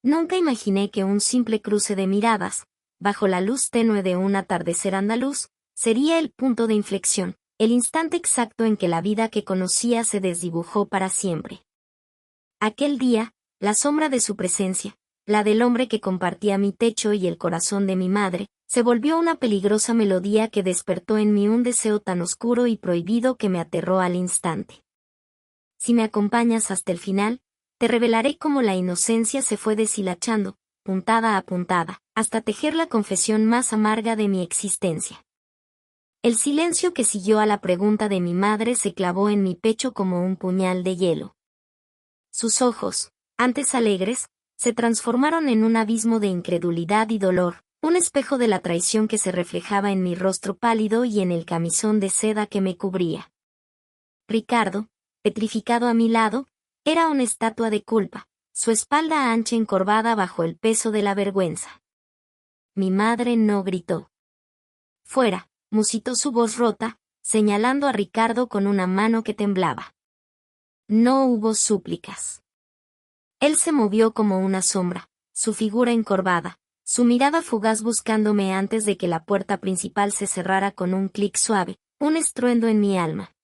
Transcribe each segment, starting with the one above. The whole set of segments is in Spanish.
Nunca imaginé que un simple cruce de miradas, bajo la luz tenue de un atardecer andaluz, sería el punto de inflexión, el instante exacto en que la vida que conocía se desdibujó para siempre. Aquel día, la sombra de su presencia, la del hombre que compartía mi techo y el corazón de mi madre, se volvió una peligrosa melodía que despertó en mí un deseo tan oscuro y prohibido que me aterró al instante. Si me acompañas hasta el final, te revelaré cómo la inocencia se fue deshilachando, puntada a puntada, hasta tejer la confesión más amarga de mi existencia. El silencio que siguió a la pregunta de mi madre se clavó en mi pecho como un puñal de hielo. Sus ojos, antes alegres, se transformaron en un abismo de incredulidad y dolor, un espejo de la traición que se reflejaba en mi rostro pálido y en el camisón de seda que me cubría. Ricardo, petrificado a mi lado, era una estatua de culpa, su espalda ancha encorvada bajo el peso de la vergüenza. Mi madre no gritó. Fuera, musitó su voz rota, señalando a Ricardo con una mano que temblaba. No hubo súplicas. Él se movió como una sombra, su figura encorvada, su mirada fugaz buscándome antes de que la puerta principal se cerrara con un clic suave, un estruendo en mi alma.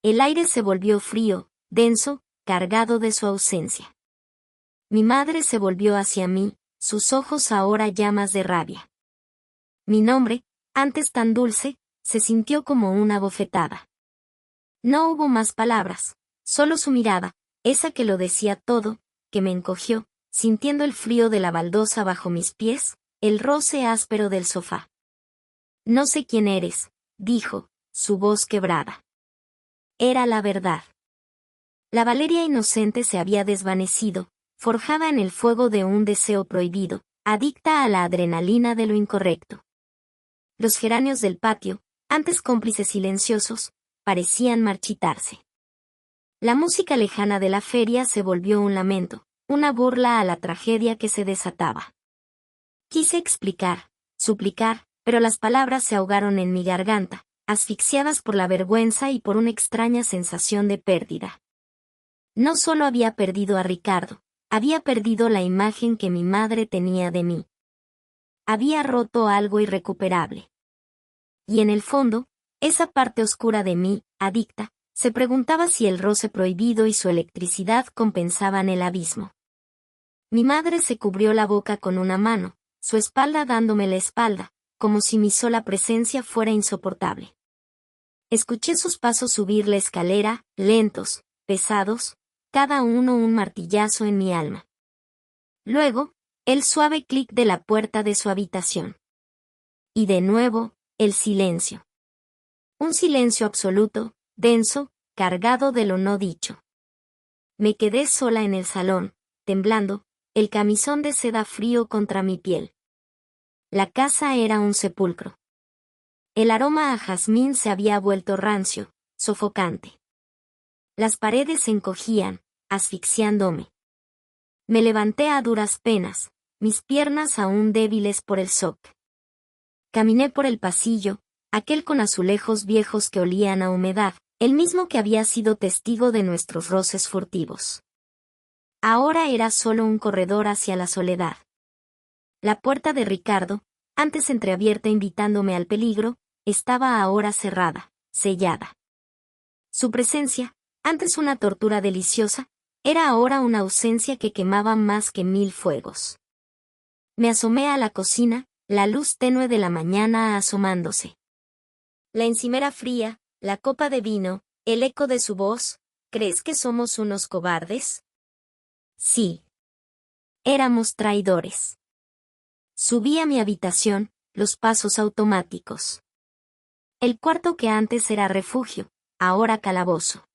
El aire se volvió frío, denso, cargado de su ausencia. Mi madre se volvió hacia mí, sus ojos ahora llamas de rabia. Mi nombre, antes tan dulce, se sintió como una bofetada. No hubo más palabras, solo su mirada, esa que lo decía todo, que me encogió, sintiendo el frío de la baldosa bajo mis pies, el roce áspero del sofá. No sé quién eres, dijo, su voz quebrada. Era la verdad. La Valeria inocente se había desvanecido, forjada en el fuego de un deseo prohibido, adicta a la adrenalina de lo incorrecto. Los geranios del patio, antes cómplices silenciosos, parecían marchitarse. La música lejana de la feria se volvió un lamento, una burla a la tragedia que se desataba. Quise explicar, suplicar, pero las palabras se ahogaron en mi garganta, asfixiadas por la vergüenza y por una extraña sensación de pérdida. No solo había perdido a Ricardo, había perdido la imagen que mi madre tenía de mí. Había roto algo irrecuperable. Y en el fondo, esa parte oscura de mí, adicta, se preguntaba si el roce prohibido y su electricidad compensaban el abismo. Mi madre se cubrió la boca con una mano, su espalda dándome la espalda, como si mi sola presencia fuera insoportable. Escuché sus pasos subir la escalera, lentos, pesados, cada uno un martillazo en mi alma. Luego, el suave clic de la puerta de su habitación. Y de nuevo, el silencio. Un silencio absoluto, denso, cargado de lo no dicho. Me quedé sola en el salón, temblando, el camisón de seda frío contra mi piel. La casa era un sepulcro. El aroma a jazmín se había vuelto rancio, sofocante. Las paredes se encogían, asfixiándome. Me levanté a duras penas, mis piernas aún débiles por el shock. Caminé por el pasillo, aquel con azulejos viejos que olían a humedad, el mismo que había sido testigo de nuestros roces furtivos. Ahora era solo un corredor hacia la soledad. La puerta de Ricardo, antes entreabierta invitándome al peligro, estaba ahora cerrada, sellada. Su presencia, antes una tortura deliciosa, era ahora una ausencia que quemaba más que 1000 fuegos. Me asomé a la cocina, la luz tenue de la mañana asomándose. La encimera fría, la copa de vino, el eco de su voz, ¿crees que somos unos cobardes? Sí. Éramos traidores. Subí a mi habitación, los pasos automáticos. El cuarto que antes era refugio, ahora calabozo.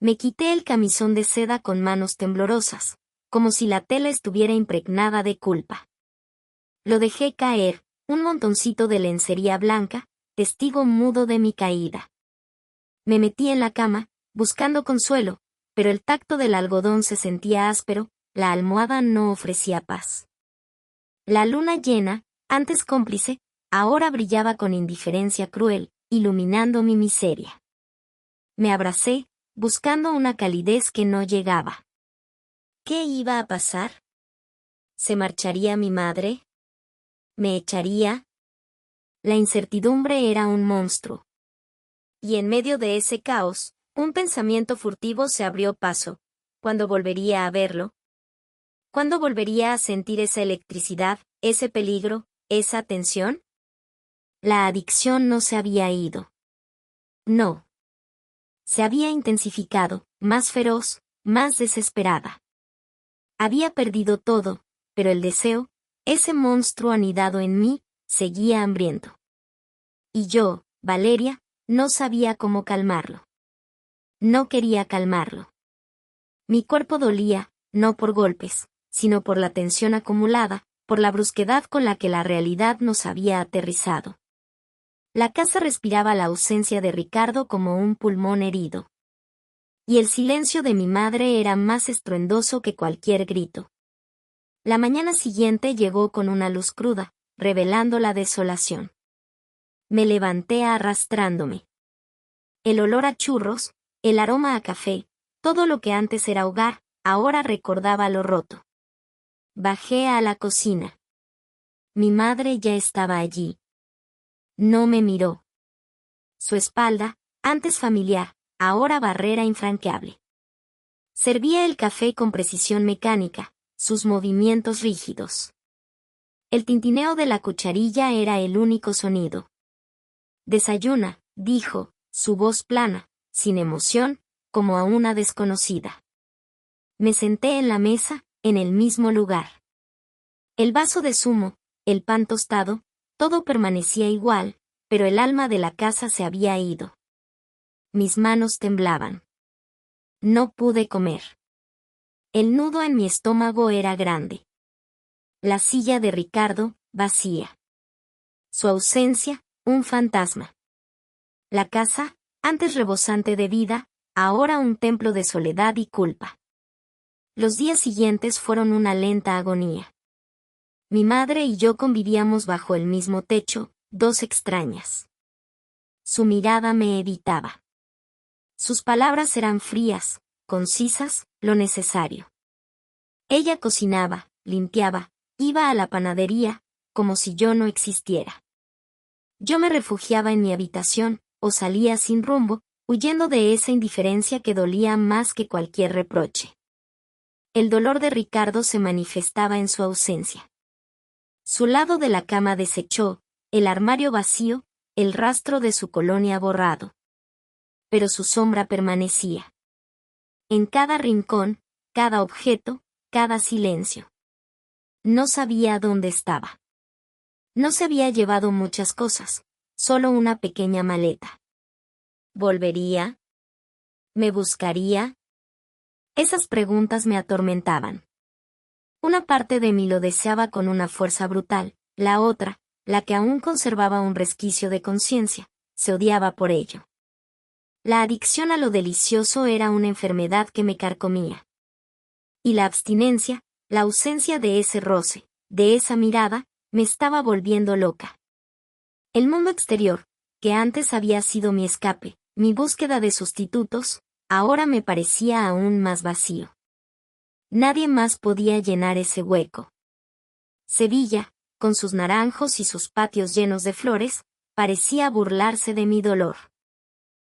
Me quité el camisón de seda con manos temblorosas, como si la tela estuviera impregnada de culpa. Lo dejé caer, un montoncito de lencería blanca, testigo mudo de mi caída. Me metí en la cama, buscando consuelo, pero el tacto del algodón se sentía áspero, la almohada no ofrecía paz. La luna llena, antes cómplice, ahora brillaba con indiferencia cruel, iluminando mi miseria. Me abracé, buscando una calidez que no llegaba. ¿Qué iba a pasar? ¿Se marcharía mi madre? ¿Me echaría? La incertidumbre era un monstruo. Y en medio de ese caos, un pensamiento furtivo se abrió paso. ¿Cuándo volvería a verlo? ¿Cuándo volvería a sentir esa electricidad, ese peligro, esa tensión? La adicción no se había ido. No. Se había intensificado, más feroz, más desesperada. Había perdido todo, pero el deseo, ese monstruo anidado en mí, seguía hambriento. Y yo, Valeria, no sabía cómo calmarlo. No quería calmarlo. Mi cuerpo dolía, no por golpes, sino por la tensión acumulada, por la brusquedad con la que la realidad nos había aterrizado. La casa respiraba la ausencia de Ricardo como un pulmón herido. Y el silencio de mi madre era más estruendoso que cualquier grito. La mañana siguiente llegó con una luz cruda, revelando la desolación. Me levanté arrastrándome. El olor a churros, el aroma a café, todo lo que antes era hogar, ahora recordaba lo roto. Bajé a la cocina. Mi madre ya estaba allí. No me miró. Su espalda, antes familiar, ahora barrera infranqueable. Servía el café con precisión mecánica, sus movimientos rígidos. El tintineo de la cucharilla era el único sonido. Desayuna, dijo, su voz plana, sin emoción, como a una desconocida. Me senté en la mesa, en el mismo lugar. El vaso de zumo, el pan tostado, todo permanecía igual, pero el alma de la casa se había ido. Mis manos temblaban. No pude comer. El nudo en mi estómago era grande. La silla de Ricardo, vacía. Su ausencia, un fantasma. La casa, antes rebosante de vida, ahora un templo de soledad y culpa. Los días siguientes fueron una lenta agonía. Mi madre y yo convivíamos bajo el mismo techo, dos extrañas. Su mirada me evitaba. Sus palabras eran frías, concisas, lo necesario. Ella cocinaba, limpiaba, iba a la panadería, como si yo no existiera. Yo me refugiaba en mi habitación, o salía sin rumbo, huyendo de esa indiferencia que dolía más que cualquier reproche. El dolor de Ricardo se manifestaba en su ausencia. Su lado de la cama deshecho, el armario vacío, el rastro de su colonia borrado. Pero su sombra permanecía. En cada rincón, cada objeto, cada silencio. No sabía dónde estaba. No se había llevado muchas cosas, solo una pequeña maleta. ¿Volvería? ¿Me buscaría? Esas preguntas me atormentaban. Una parte de mí lo deseaba con una fuerza brutal, la otra, la que aún conservaba un resquicio de conciencia, se odiaba por ello. La adicción a lo delicioso era una enfermedad que me carcomía. Y la abstinencia, la ausencia de ese roce, de esa mirada, me estaba volviendo loca. El mundo exterior, que antes había sido mi escape, mi búsqueda de sustitutos, ahora me parecía aún más vacío. Nadie más podía llenar ese hueco. Sevilla, con sus naranjos y sus patios llenos de flores, parecía burlarse de mi dolor.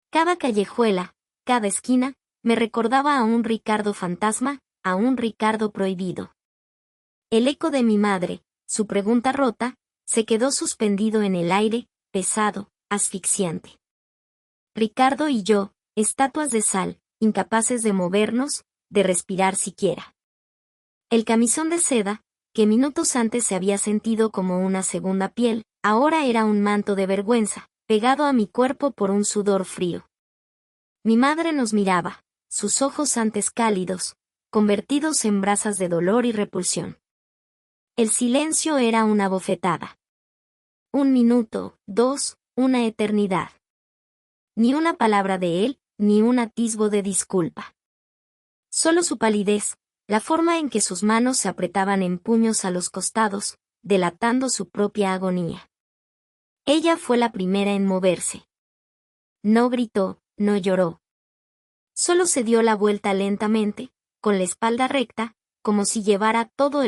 Cada callejuela, cada esquina, me recordaba a un Ricardo fantasma, a un Ricardo prohibido. El eco de mi madre, su pregunta rota, se quedó suspendido en el aire, pesado, asfixiante. Ricardo y yo, estatuas de sal, incapaces de movernos, de respirar siquiera. El camisón de seda, que minutos antes se había sentido como una segunda piel, ahora era un manto de vergüenza, pegado a mi cuerpo por un sudor frío. Mi madre nos miraba, sus ojos antes cálidos, convertidos en brasas de dolor y repulsión. El silencio era una bofetada. Un minuto, dos, una eternidad. Ni una palabra de él, ni un atisbo de disculpa. Solo su palidez, la forma en que sus manos se apretaban en puños a los costados, delatando su propia agonía. Ella fue la primera en moverse. No gritó, no lloró. Solo se dio la vuelta lentamente, con la espalda recta, como si llevara todo el